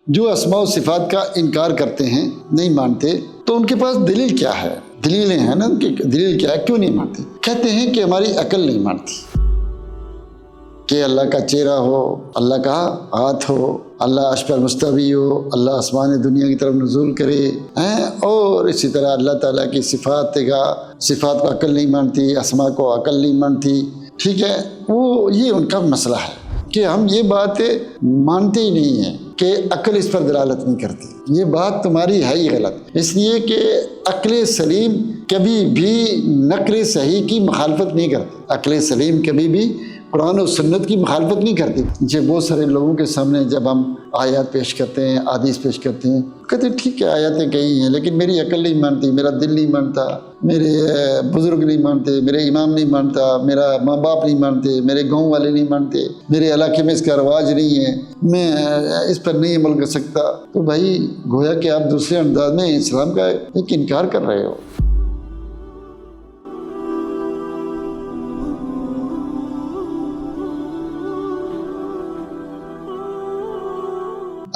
جو اسماء و صفات کا انکار کرتے ہیں، نہیں مانتے، تو ان کے پاس دلیل کیا ہے؟ دلیلیں ہیں نا کہ دلیل کیا ہے، کیوں نہیں مانتے؟ کہتے ہیں کہ ہماری عقل نہیں مانتی کہ اللہ کا چہرہ ہو، اللہ کا ہاتھ ہو، اللہ عرش پر مستوی ہو، اللہ آسمان دنیا کی طرف نزول کرے، اور اسی طرح اللہ تعالیٰ کی صفات کو عقل نہیں مانتی، اسماء کو عقل نہیں مانتی، ٹھیک ہے؟ وہ یہ ان کا مسئلہ ہے کہ ہم یہ بات مانتے ہی نہیں ہیں کہ عقل اس پر دلالت نہیں کرتی۔ یہ بات تمہاری ہے ہی غلط، اس لیے کہ عقل سلیم کبھی بھی نقل صحیح کی مخالفت نہیں کرتی۔ عقل سلیم کبھی بھی قرآن و سنت کی مخالفت نہیں کرتی۔ بہت سارے لوگوں کے سامنے جب ہم آیات پیش کرتے ہیں، احادیث پیش کرتے ہیں، کہتے ہیں ٹھیک ہے آیاتیں کہی ہیں لیکن میری عقل نہیں مانتی، میرا دل نہیں مانتا، میرے بزرگ نہیں مانتے، میرے امام نہیں مانتا، میرا ماں باپ نہیں مانتے، میرے گاؤں والے نہیں مانتے، میرے علاقے میں اس کا رواج نہیں ہے، میں اس پر نہیں عمل کر سکتا۔ تو بھائی گویا کہ آپ دوسرے انداز میں اسلام کا ایک انکار کر رہے ہو۔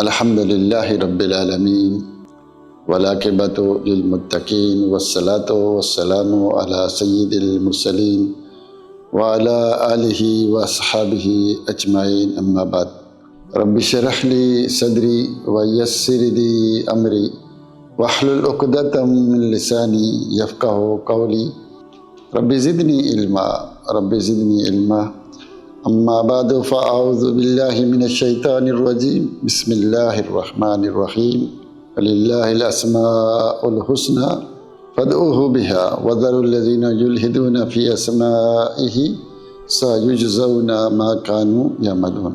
الحمدللہ رب العالمین والعاقبۃ للمتقین والصلاۃ والسلام علی سید المرسلین وعلی آلہ واصحابہ اجمعین، اما بعد۔ رب اشرح لی صدری ویسر لی امری واحلل عقدۃ من لسانی یفقہوا قولی، رب زدنی علما، اما بعد فاعوذ باللہ من الشیطان الرجیم، بسم اللہ الرحمن الرحیم، وللہ الاسماء الحسنی فادعوہ بہا وذروا الذین یلحدون فی اسمائہ سیجزون ما کانوا یعملون۔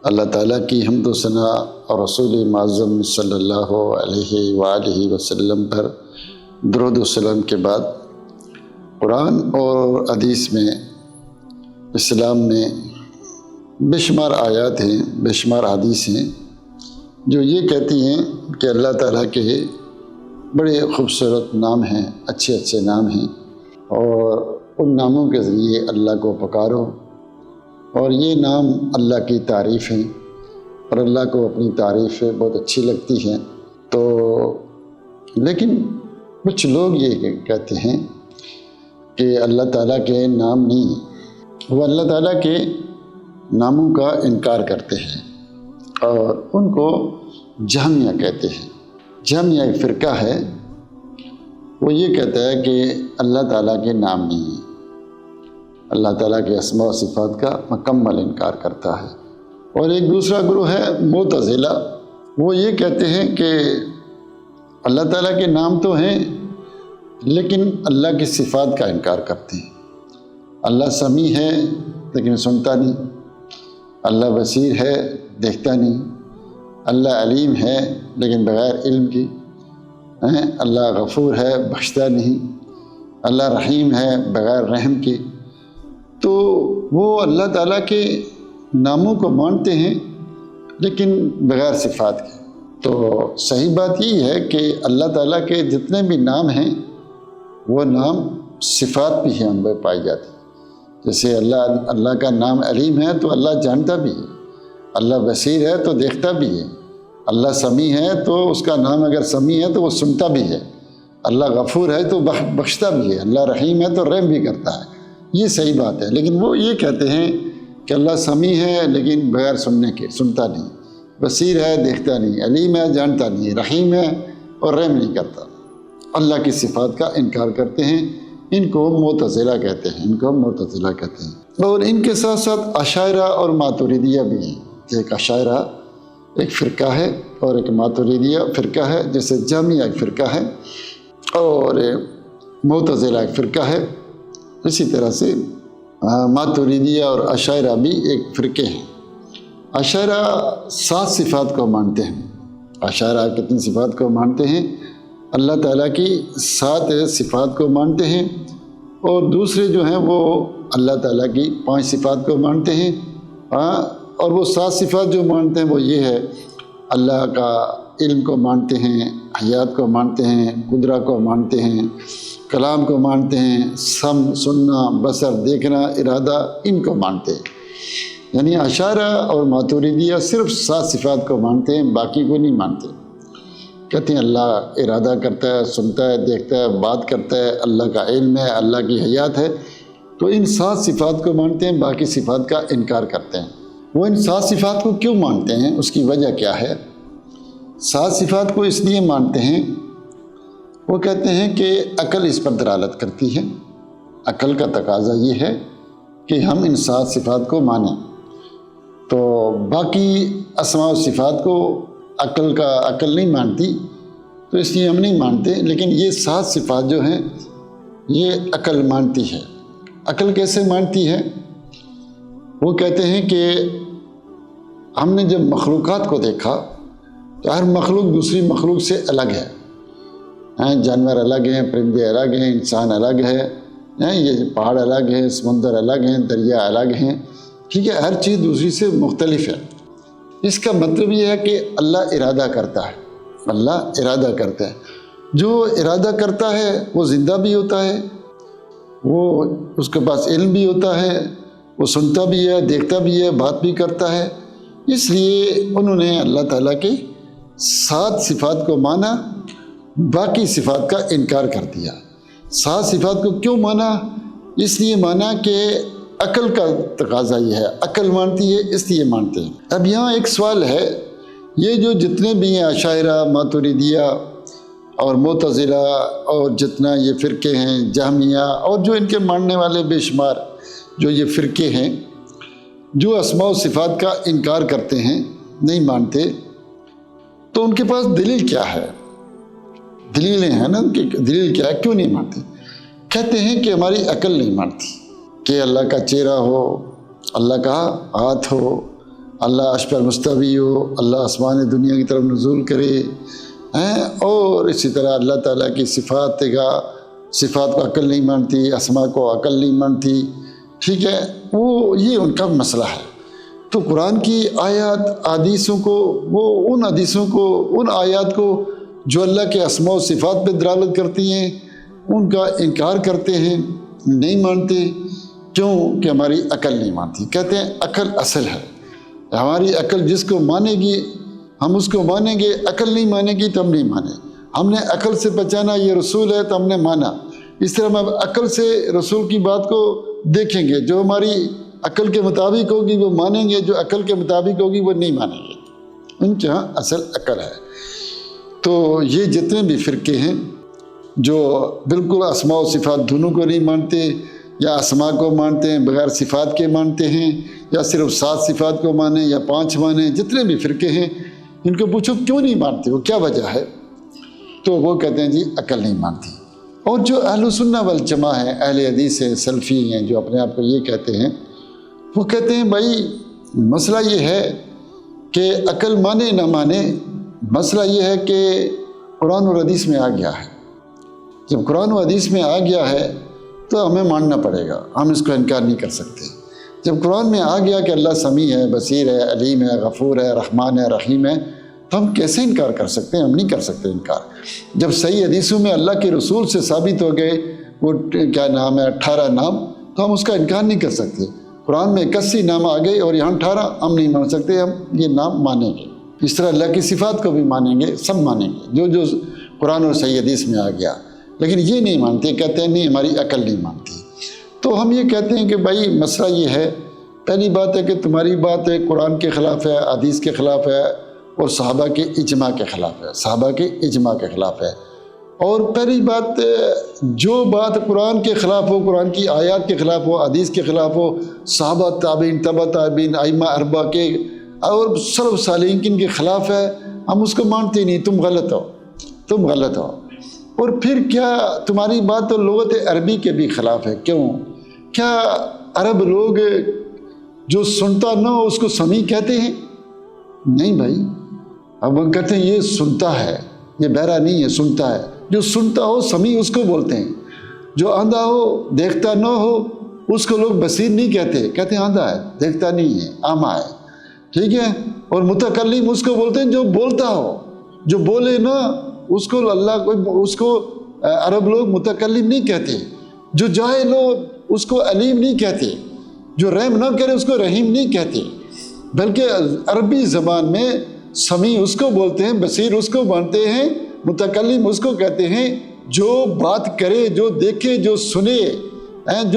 اللہ تعالیٰ کی حمد و ثنا اور رسول معظم صلی اللہ علیہ وآلہ وسلم پر درود و سلام کے بعد، قرآن اور حدیث میں، اسلام میں بے شمار آیات ہیں، بے شمار حدیث ہیں جو یہ کہتی ہیں کہ اللہ تعالیٰ کے بڑے خوبصورت نام ہیں، اچھے اچھے نام ہیں، اور ان ناموں کے ذریعے اللہ کو پکارو، اور یہ نام اللہ کی تعریف ہیں اور اللہ کو اپنی تعریف بہت اچھی لگتی ہے۔ تو لیکن کچھ لوگ یہ کہتے ہیں کہ اللہ تعالیٰ کے نام نہیں ہیں، وہ اللہ تعالیٰ کے ناموں کا انکار کرتے ہیں، اور ان کو جہمیہ کہتے ہیں۔ جہمیہ ایک فرقہ ہے، وہ یہ کہتا ہے کہ اللہ تعالیٰ کے نام نہیں ہیں، اللہ تعالیٰ کے اسماء و صفات کا مکمل انکار کرتا ہے۔ اور ایک دوسرا گروہ ہے معتزلہ، وہ یہ کہتے ہیں کہ اللہ تعالیٰ کے نام تو ہیں لیکن اللہ کی صفات کا انکار کرتے ہیں۔ اللہ سمیع ہے لیکن سنتا نہیں، اللہ بصیر ہے دیکھتا نہیں، اللہ علیم ہے لیکن بغیر علم کی، اللہ غفور ہے بخشتا نہیں، اللہ رحیم ہے بغیر رحم کی۔ تو وہ اللہ تعالیٰ کے ناموں کو مانتے ہیں لیکن بغیر صفات کے۔ تو صحیح بات یہ ہے کہ اللہ تعالیٰ کے جتنے بھی نام ہیں وہ نام صفات بھی ہیں، ان میں پائی جاتی ہیں۔ جیسے اللہ کا نام علیم ہے تو اللہ جانتا بھی ہے، اللہ بصیر ہے تو دیکھتا بھی ہے، اللہ سمیع ہے تو اس کا نام اگر سمیع ہے تو وہ سنتا بھی ہے، اللہ غفور ہے تو بخشتا بھی ہے، اللہ رحیم ہے تو رحم بھی کرتا ہے۔ یہ صحیح بات ہے، لیکن وہ یہ کہتے ہیں کہ اللہ سمیع ہے لیکن بغیر سننے کے، سنتا نہیں، بصیر ہے دیکھتا نہیں، علیم ہے جانتا نہیں، رحیم ہے اور رحم نہیں کرتا۔ اللہ کی صفات کا انکار کرتے ہیں، ان کو معتزلہ کہتے ہیں۔ اور ان کے ساتھ ساتھ اشاعرہ اور ماتریدیہ بھی ہیں۔ ایک اشاعرہ ایک فرقہ ہے اور ایک ماتریدیہ فرقہ ہے، جیسے جہمیہ ایک فرقہ ہے اور معتزلہ ایک فرقہ ہے، اسی طرح سے ماتریدیہ اور اشاعرہ بھی ایک فرقے ہیں۔ اشاعرہ 7 صفات کو مانتے ہیں۔ اشاعرہ کتنی صفات کو مانتے ہیں؟ اللہ تعالیٰ کی 7 صفات کو مانتے ہیں، اور دوسرے جو ہیں وہ اللہ تعالیٰ کی 5 صفات کو مانتے ہیں، اور وہ 7 صفات جو مانتے ہیں وہ یہ ہے: اللہ کا علم کو مانتے ہیں، حیات کو مانتے ہیں، قدرت کو مانتے ہیں، کلام کو مانتے ہیں، سننا، بصر، دیکھنا، ارادہ، ان کو مانتے ہیں۔ یعنی اشاعرہ اور ماتوریدیہ صرف 7 صفات کو مانتے ہیں، باقی کو نہیں مانتے۔ کہتے ہیں اللہ ارادہ کرتا ہے، سنتا ہے، دیکھتا ہے، بات کرتا ہے، اللہ کا علم ہے، اللہ کی حیات ہے، تو ان 7 صفات کو مانتے ہیں، باقی صفات کا انکار کرتے ہیں۔ وہ ان 7 صفات کو کیوں مانتے ہیں، اس کی وجہ کیا ہے؟ 7 صفات کو اس لیے مانتے ہیں، وہ کہتے ہیں کہ عقل اس پر دلالت کرتی ہے، عقل کا تقاضا یہ ہے کہ ہم ان 7 صفات کو مانیں، تو باقی اسماء و صفات کو عقل نہیں مانتی، تو اس لیے ہم نہیں مانتے، لیکن یہ 7 صفات جو ہیں یہ عقل مانتی ہے۔ عقل کیسے مانتی ہے؟ وہ کہتے ہیں کہ ہم نے جب مخلوقات کو دیکھا تو ہر مخلوق دوسری مخلوق سے الگ ہے، جانور الگ ہیں، پرندے الگ ہیں، انسان الگ ہے، یہ پہاڑ الگ ہیں، سمندر الگ ہیں، دریا الگ ہیں، ٹھیک ہے، ہر چیز دوسری سے مختلف ہے۔ اس کا مطلب یہ ہے کہ اللہ ارادہ کرتا ہے، اللہ ارادہ کرتا ہے، جو ارادہ کرتا ہے وہ زندہ بھی ہوتا ہے، وہ اس کے پاس علم بھی ہوتا ہے، وہ سنتا بھی ہے، دیکھتا بھی ہے، بات بھی کرتا ہے۔ اس لیے انہوں نے اللہ تعالیٰ کی 7 صفات کو مانا، باقی صفات کا انکار کر دیا۔ 7 صفات کو کیوں مانا؟ اس لیے مانا کہ عقل کا تقاضا یہ ہے، عقل مانتی ہے، اس لیے مانتے ہیں۔ اب یہاں ایک سوال ہے، یہ جو جتنے بھی ہیں اشاعرہ، ماتوریدیہ اور معتزلہ اور جتنا یہ فرقے ہیں، جہمیہ اور جو ان کے ماننے والے بے شمار جو یہ فرقے ہیں، جو اسماء و صفات کا انکار کرتے ہیں، نہیں مانتے، تو ان کے پاس دلیل کیا ہے؟ دلیلیں ہیں نا، ان کی دلیل کیا ہے، کیوں نہیں مانتے؟ کہتے ہیں کہ ہماری عقل نہیں مانتی کہ اللہ کا چہرہ ہو، اللہ کا ہاتھ ہو، اللہ عرش پر مستوی ہو، اللہ آسمان دنیا کی طرف نزول کرے، اور اسی طرح اللہ تعالیٰ کی صفات کو عقل نہیں مانتی، اسماء کو عقل نہیں مانتی، ٹھیک ہے، وہ یہ ان کا مسئلہ ہے۔ تو قرآن کی آیات حدیثوں کو، وہ ان حدیثوں کو، ان آیات کو جو اللہ کے اسماء و صفات پہ دلالت کرتی ہیں، ان کا انکار کرتے ہیں، نہیں مانتے۔ کیوں؟ کہ ہماری عقل نہیں مانتی۔ کہتے ہیں عقل اصل ہے، ہماری عقل جس کو مانے گی ہم اس کو مانیں گے، عقل نہیں مانے گی تو ہم نہیں مانیں۔ ہم نے عقل سے پہچانا یہ رسول ہے تو ہم نے مانا، اس طرح ہم عقل سے رسول کی بات کو دیکھیں گے، جو ہماری عقل کے مطابق ہوگی وہ مانیں گے، جو عقل کے مطابق ہوگی وہ نہیں مانیں گے۔ ان کے ہاں اصل عقل ہے۔ تو یہ جتنے بھی فرقے ہیں جو بالکل اسماء و صفات دونوں کو نہیں مانتے، یا اسماء کو مانتے ہیں بغیر صفات کے مانتے ہیں، یا صرف 7 صفات کو مانیں یا 5 مانیں، جتنے بھی فرقے ہیں ان کو پوچھو کیوں نہیں مانتے، وہ کیا وجہ ہے؟ تو وہ کہتے ہیں جی عقل نہیں مانتی۔ اور جو اہل سنہ والجماع ہیں، اہل حدیث ہیں، سلفی ہیں، جو اپنے آپ کو یہ کہتے ہیں، وہ کہتے ہیں بھائی مسئلہ یہ ہے کہ عقل مانے نہ مانے، مسئلہ یہ ہے کہ قرآن اور حدیث میں آ گیا ہے۔ جب قرآن و حدیث میں آ گیا ہے تو ہمیں ماننا پڑے گا، ہم اس کو انکار نہیں کر سکتے۔ جب قرآن میں آ گیا کہ اللہ سمیع ہے، بصیر ہے، علیم ہے، غفور ہے، رحمان ہے، رحیم ہے، تو ہم کیسے انکار کر سکتے ہیں؟ ہم نہیں کر سکتے انکار۔ جب صحیح حدیثوں میں اللہ کے رسول سے ثابت ہو گئے وہ کیا نام ہے 18 نام، تو ہم اس کا انکار نہیں کر سکتے۔ قرآن میں 81 نام آ گئے اور یہاں 18 ہم نہیں مان سکتے، ہم یہ نام مانیں گے۔ اس طرح اللہ کی صفات کو بھی مانیں گے، سب مانیں گے جو قرآن اور صحیح حدیث میں آ گیا، لیکن یہ نہیں مانتے، کہتے ہیں نہیں ہماری عقل نہیں مانتی۔ تو ہم یہ کہتے ہیں کہ بھائی مسئلہ یہ ہے، پہلی بات ہے کہ تمہاری بات ہے قرآن کے خلاف ہے، حدیث کے خلاف ہے، اور صحابہ کے اجماع کے خلاف ہے، صحابہ کے اجماع کے خلاف ہے۔ اور پہلی بات، جو بات قرآن کے خلاف ہو، قرآن کی آیات کے خلاف ہو، حدیث کے خلاف ہو، صحابہ تابعین، تبع تابعین، ائمہ اربعہ کے اور سلف صالحین کے خلاف ہے، ہم اس کو مانتے نہیں، تم غلط ہو، تم غلط ہو۔ اور پھر کیا تمہاری بات تو لغت عربی کے بھی خلاف ہے؟ کیوں؟ کیا عرب لوگ جو سنتا نہ ہو اس کو سمیع کہتے ہیں؟ نہیں بھائی، اب ہم کہتے ہیں یہ سنتا ہے، یہ بہرا نہیں ہے، سنتا ہے۔ جو سنتا ہو سمیع اس کو بولتے ہیں، جو آندھا ہو دیکھتا نہ ہو اس کو لوگ بصیر نہیں کہتے، کہتے ہیں آندھا ہے، دیکھتا نہیں ہے، عامہ ہے، ٹھیک ہے۔ اور متکلم اس کو بولتے ہیں جو بولتا ہو، جو بولے نا اس کو اللہ کو، اس کو عرب لوگ متکلم نہیں کہتے۔ جو جاہل ہو اس کو علیم نہیں کہتے، جو رحم نہ کرے اس کو رحیم نہیں کہتے، بلکہ عربی زبان میں سمیع اس کو بولتے ہیں، بصیر اس کو مانتے ہیں، متکلم اس کو کہتے ہیں جو بات کرے، جو دیکھے، جو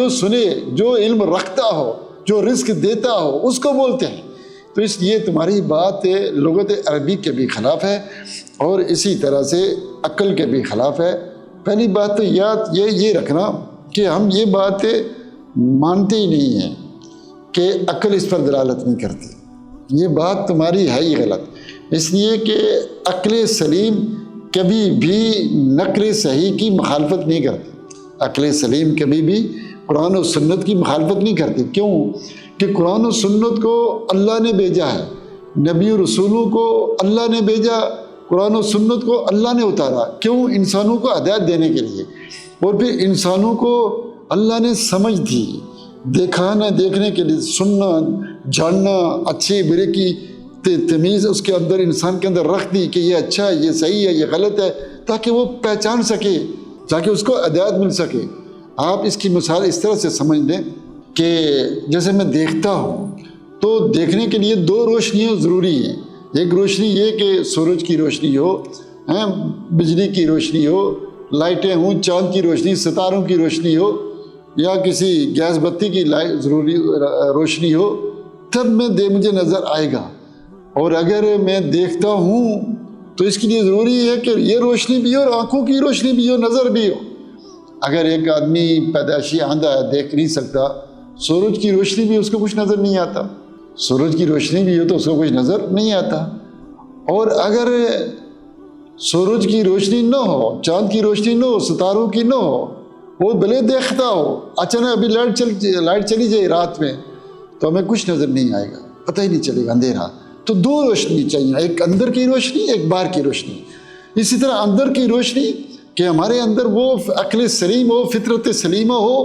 سنے، جو علم رکھتا ہو، جو رزق دیتا ہو، اس کو بولتے ہیں۔ تو اس لیے تمہاری بات لغت عربی کے بھی خلاف ہے اور اسی طرح سے عقل کے بھی خلاف ہے۔ پہلی بات تو یاد یہ رکھنا کہ ہم یہ بات مانتے ہی نہیں ہیں کہ عقل اس پر دلالت نہیں کرتی، یہ بات تمہاری ہے ہی غلط، اس لیے کہ عقل سلیم کبھی بھی نقل صحیح کی مخالفت نہیں کرتی، عقل سلیم کبھی بھی قرآن و سنت کی مخالفت نہیں کرتی۔ کیوں؟ کہ قرآن و سنت کو اللہ نے بھیجا ہے، نبی و رسولوں کو اللہ نے بھیجا، قرآن و سنت کو اللہ نے اتارا، کیوں؟ انسانوں کو ہدایت دینے کے لیے، اور پھر انسانوں کو اللہ نے سمجھ دی، دیکھنے کے لیے، سننا، جاننا، اچھے برے کی تمیز اس کے اندر، انسان کے اندر رکھ دی کہ یہ اچھا ہے، یہ صحیح ہے، یہ غلط ہے، تاکہ وہ پہچان سکے، تاکہ اس کو ہدایت مل سکے۔ آپ اس کی مثال اس طرح سے سمجھ لیں کہ جیسے میں دیکھتا ہوں تو دیکھنے کے لیے دو روشنیاں ضروری ہیں، ایک روشنی یہ کہ سورج کی روشنی ہو، بجلی کی روشنی ہو، لائٹیں ہوں، چاند کی روشنی، ستاروں کی روشنی ہو، یا کسی گیس بتی کی ضروری روشنی ہو، تب مجھے نظر آئے گا۔ اور اگر میں دیکھتا ہوں تو اس کے لیے ضروری ہے کہ یہ روشنی بھی ہو اور آنکھوں کی روشنی بھی ہو، نظر بھی ہو۔ اگر ایک آدمی پیدائشی آندھا ہے، دیکھ نہیں سکتا، سورج کی روشنی بھی اس کو کچھ نظر نہیں آتا، سورج کی روشنی بھی ہو تو اس کو کچھ نظر نہیں آتا۔ اور اگر سورج کی روشنی نہ ہو، چاند کی روشنی نہ ہو، ستاروں کی نہ ہو، وہ بھلے دیکھتا ہو، اچانک ابھی لائٹ چلی جائے رات میں تو ہمیں کچھ نظر نہیں آئے گا، پتہ ہی نہیں چلے گا، اندھیرا۔ تو دو روشنی چاہیے، ایک اندر کی روشنی، ایک باہر کی روشنی۔ اسی طرح اندر کی روشنی کہ ہمارے اندر وہ عقل سلیم ہو، فطرت سلیمہ ہو،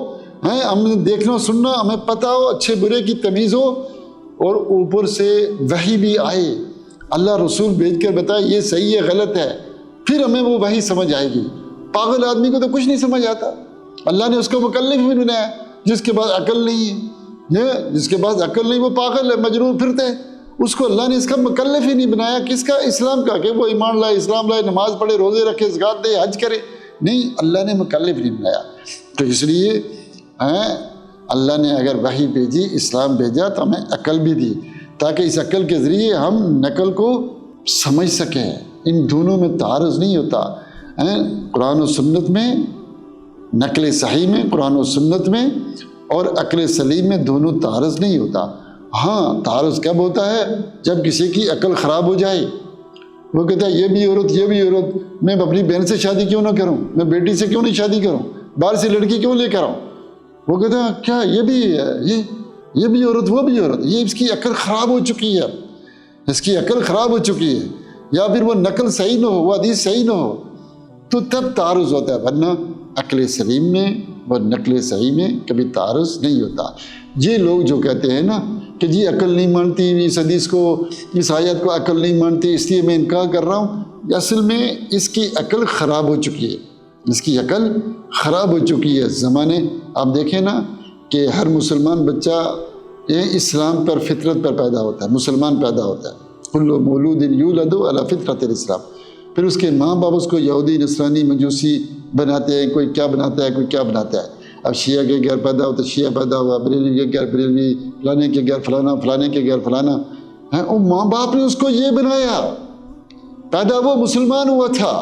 ہمیں دیکھنا سننا ہمیں پتہ ہو، اچھے برے کی تمیز ہو، اور اوپر سے وحی بھی آئے، اللہ رسول بھیج کر بتائے یہ صحیح ہے غلط ہے، پھر ہمیں وہ وحی سمجھ آئے گی۔ پاگل آدمی کو تو کچھ نہیں سمجھ آتا، اللہ نے اس کو مکلف بھی بنایا، جس کے پاس عقل نہیں ہے، جس کے پاس عقل نہیں وہ پاگل ہے، مجنون پھرتا ہے، اس کو اللہ نے اس کا مکلف ہی نہیں بنایا۔ کس کا؟ اسلام کا، کہ وہ ایمان لائے، اسلام لائے، نماز پڑھے، روزے رکھے، زکوٰۃ دے، حج کرے، نہیں، اللہ نے مکلف نہیں بنایا۔ تو اس لیے اللہ نے اگر وحی بھیجی، اسلام بھیجا، تو ہمیں عقل بھی دی، تاکہ اس عقل کے ذریعے ہم نقل کو سمجھ سکیں۔ ان دونوں میں تعارض نہیں ہوتا، قرآن و سنت میں، نقل صحیح میں، قرآن و سنت میں، اور عقل سلیم میں دونوں تعارض نہیں ہوتا۔ ہاں، تعارض کب ہوتا ہے؟ جب کسی کی عقل خراب ہو جائے، وہ کہتا ہے یہ بھی عورت، میں اپنی بہن سے شادی کیوں نہ کروں، میں بیٹی سے کیوں نہیں شادی کروں، باہر سے لڑکی کیوں لے کر آؤں؟ وہ کہتا ہے کیا یہ بھی عورت، وہ بھی عورت، یہ اس کی عقل خراب ہو چکی ہے، اس کی عقل خراب ہو چکی ہے، یا پھر وہ نقل صحیح نہ ہو، وہ حدیث صحیح نہ ہو، تو تب تعارض ہوتا ہے، ورنہ عقل سلیم میں اور نقل صحیح میں کبھی تعارض نہیں ہوتا۔ یہ لوگ جو کہتے ہیں نا کہ جی عقل نہیں مانتی، اس حدیث کو، اس آیت کو عقل نہیں مانتی، اس لیے میں انکار کر رہا ہوں، اصل میں اس کی عقل خراب ہو چکی ہے، اس کی عقل خراب ہو چکی ہے۔ زمانے آپ دیکھیں نا کہ ہر مسلمان بچہ اسلام پر، فطرت پر پیدا ہوتا ہے، مسلمان پیدا ہوتا ہے، کل مولود یولد علی فطرت الاسلام، پھر اس کے ماں باپ اس کو یہودی، نصرانی، مجوسی بناتے ہیں، کوئی کیا بناتا ہے، کوئی کیا بناتا ہے۔ اب شیعہ کے گھر پیدا ہوا تو شیعہ پیدا ہوا، بریلوی کے گھر بریلوی، فلانے کے گھر فلانا، فلانے کے گھر فلانا، اور ماں باپ نے اس کو یہ بنایا، پیدا وہ مسلمان ہوا تھا۔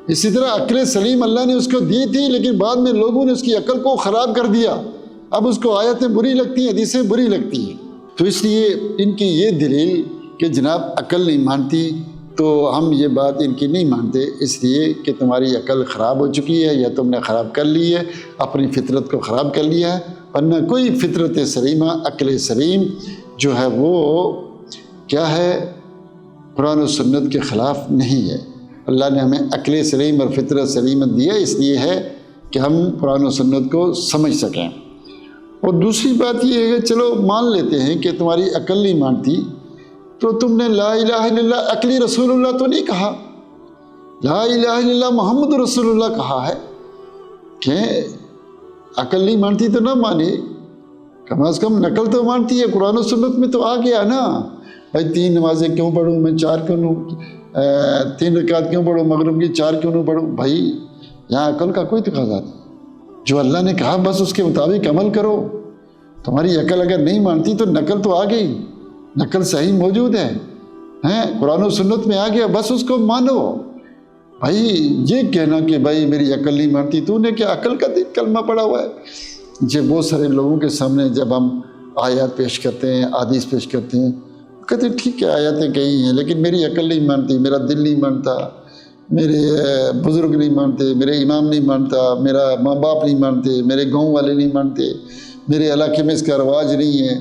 اسی طرح عقل سلیم اللہ نے اس کو دی تھی، لیکن بعد میں لوگوں نے اس کی عقل کو خراب کر دیا، اب اس کو آیتیں بری لگتی ہیں، حدیثیں بری لگتی ہیں۔ تو اس لیے ان کی یہ دلیل کہ جناب عقل نہیں مانتی، تو ہم یہ بات ان کی نہیں مانتے، اس لیے کہ تمہاری عقل خراب ہو چکی ہے، یا تم نے خراب کر لی ہے، اپنی فطرت کو خراب کر لیا ہے، ورنہ کوئی فطرت سلیمہ، عقل سلیم جو ہے وہ کیا ہے، قرآن و سنت کے خلاف نہیں ہے۔ اللہ نے ہمیں عقل سلیم اور فطرت سلیمہ دیا، اس لیے ہے کہ ہم قرآن و سنت کو سمجھ سکیں۔ اور دوسری بات یہ ہے کہ چلو مان لیتے ہیں کہ تمہاری عقل نہیں مانتی، تو تم نے لا الہ الا اللہ عقلی رسول اللہ تو نہیں کہا، لا الہ الا اللہ محمد رسول اللہ کہا ہے، کہ عقل نہیں مانتی تو نہ مانے، کم از کم نقل تو مانتی ہے، قرآن و سنت میں تو آ گیا نا بھائی 3 نمازیں کیوں پڑھوں میں، 4 کیوں نوں، 3 رکعت کیوں پڑھوں مغرب کی، 4 کیوں نوں پڑھوں؟ بھائی یہاں عقل کا کوئی تقاضا نہیں، جو اللہ نے کہا بس اس کے مطابق عمل کرو۔ تمہاری عقل اگر نہیں مانتی تو نقل تو آ گئی، نقل صحیح موجود ہے، قرآن و سنت میں آ گیا، بس اس کو مانو۔ بھائی یہ کہنا کہ بھائی میری عقل نہیں مانتی، تو نے کیا عقل کا کلمہ پڑھا ہوا ہے؟ یہ بہت سارے لوگوں کے سامنے جب ہم آیات پیش کرتے ہیں، حدیث پیش کرتے ہیں، کہتے ہیں ٹھیک ہے آیاتیں کہی ہیں لیکن میری عقل نہیں مانتی، میرا دل نہیں مانتا، میرے بزرگ نہیں مانتے، میرے امام نہیں مانتا، میرا ماں باپ نہیں مانتے، میرے گاؤں والے نہیں مانتے، میرے علاقے میں اس کا رواج نہیں ہے،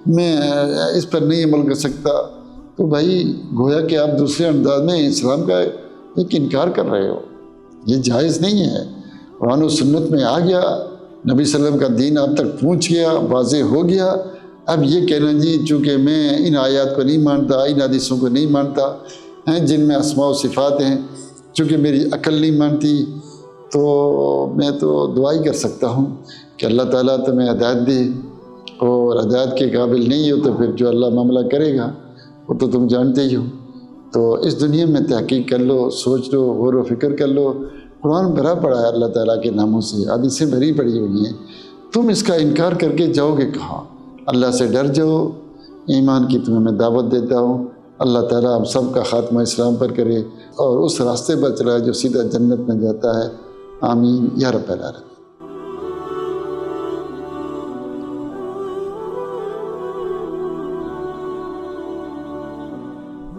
میں اس پر نہیں عمل کر سکتا۔ تو بھائی گویا کہ آپ دوسرے انداز میں اسلام کا ایک انکار کر رہے ہو، یہ جائز نہیں ہے۔ قرآن و سنت میں آ گیا، نبی صلی اللہ علیہ وسلم کا دین آپ تک پہنچ گیا، واضح ہو گیا۔ اب یہ کہنا جی چونکہ میں ان آیات کو نہیں مانتا، ان حدیثوں کو نہیں مانتا جن میں اسماء و صفات ہیں، چونکہ میری عقل نہیں مانتی، تو میں تو دعا ہی کر سکتا ہوں کہ اللہ تعالیٰ تمہیں ہدایت دے، اور ہدایت کے قابل نہیں ہو تو پھر جو اللہ معاملہ کرے گا وہ تو تم جانتے ہی ہو۔ تو اس دنیا میں تحقیق کر لو، سوچ لو، غور و فکر کر لو۔ قرآن بھرا پڑا ہے اللہ تعالیٰ کے ناموں سے، حدیثیں بھری پڑی ہوئی ہیں، تم اس کا انکار کر کے جاؤ گے کہاں؟ اللہ سے ڈر جاؤ، ایمان کی تمہیں میں دعوت دیتا ہوں۔ اللہ تعالیٰ ہم سب کا خاتمہ اسلام پر کرے اور اس راستے پر چلائے جو سیدھا جنت میں جاتا ہے۔ آمین یا رب العالمین۔